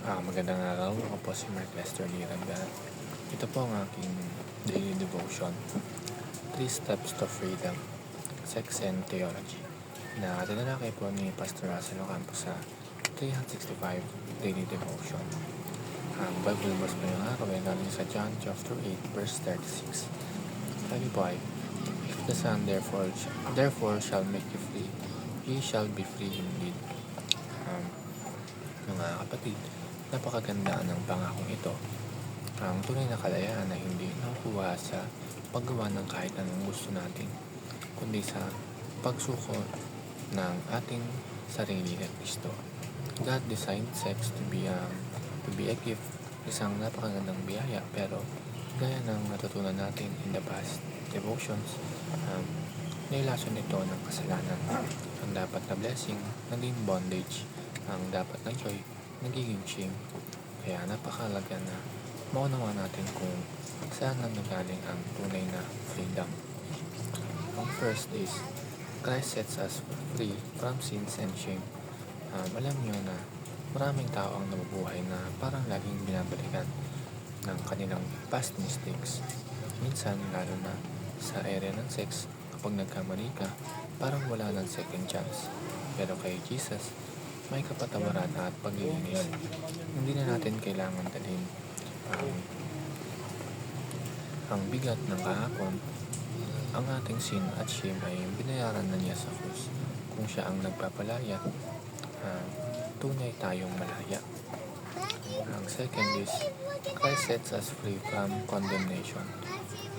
Magandang araw. Ako po si Mark Lester Liraga. Ito po ang aking daily devotion. 3 Steps to Freedom, Sex and Theology, na tinalakay po ni Pastor Russell Ocampo sa 365 Daily Devotion. Ang Bible verse po yung araw ay galing sa John chapter 8, verse 36. Sabi po ay, "If the Son therefore shall make you free, ye shall be free indeed." Mga kapatid, napakaganda ng pangakong ito. Ang tunay na kalayaan na hindi nakukuha sa paggawa ng kahit anong gusto natin, kundi sa pagsuko ng ating sarili kay Kristo. God designed sex to be a gift, isang napakagandang biyaya, pero gaya ng natutunan natin in the past devotions, nailason ito ng kasalanan. Ang dapat na blessing, naging bondage. Ang dapat na joy, nagiging shame. Kaya napakalaga na maunawa natin kung saan nanggagaling ang tunay na freedom. Ang first is, Christ sets us free from sins and shame. Alam nyo na maraming tao ang nabubuhay na parang laging binabalikan ng kanilang past mistakes. Minsan, lalo na sa area ng sex, kapag nagkamali ka, parang wala ng second chance. Pero kay Jesus, may kapatawaran at paglilinis. Hindi na natin kailangan dalhin ang bigat ng kahapon. Ang ating sin at shame ay binayaran na niya sa krus. Kung siya ang nagpapalaya, tunay tayong malaya. Ang second is, Christ sets us free from condemnation.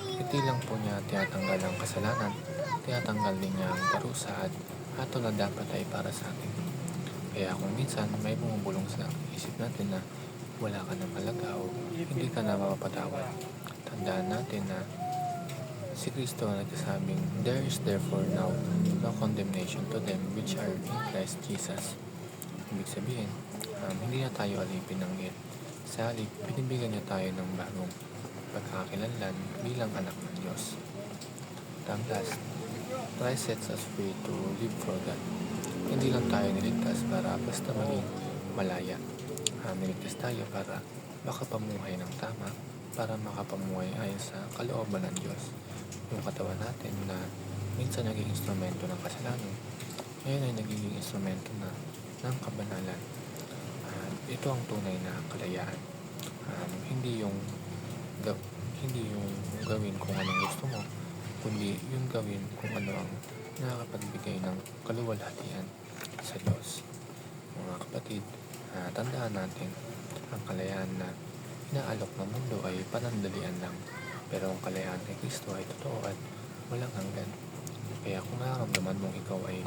Hindi lang po niya tinatanggal ang kasalanan, tinatanggal din niya ang parusa at ato na dapat ay para sa atin. Kaya kung minsan may bumubulong sa isip natin na wala ka ng halaga o hindi ka na mapapatawad, tandaan natin na si Kristo ang nagsasabing, "There is therefore now no condemnation to them which are in Christ Jesus." Ibig sabihin, hindi na tayo alipin ng guilt. Sa halip, binibigyan niya tayo ng bagong pagkakakilanlan bilang anak ng Diyos. And last, Christ sets us free to live for God. Hindi lang tayo niligtas para basta maging malaya. Niligtas tayo para makapamuhay ng tama, para makapamuhay ayon sa kalooban ng Diyos. Yung katawan natin na minsan naging instrumento ng kasalanan, ngayon ay nagiging instrumento na ng kabanalan. Ito ang tunay na kalayaan. Hindi yung gawin kung anong gusto mo, kundi yung gawin kung ano ang nakakapagbigay ng kaluwalhatian sa Diyos. Mga kapatid, tandaan natin, ang kalayaan na inaalok ng mundo ay panandalian lang, pero ang kalayaan kay Kristo ay totoo at walang hanggan. Kaya kung nararamdaman mong ikaw ay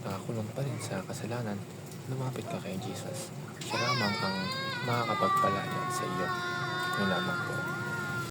nakakulong pa rin sa kasalanan, lumapit ka kay Jesus. Siya lamang ang makakapagpalaya sa iyo. Yun lamang po.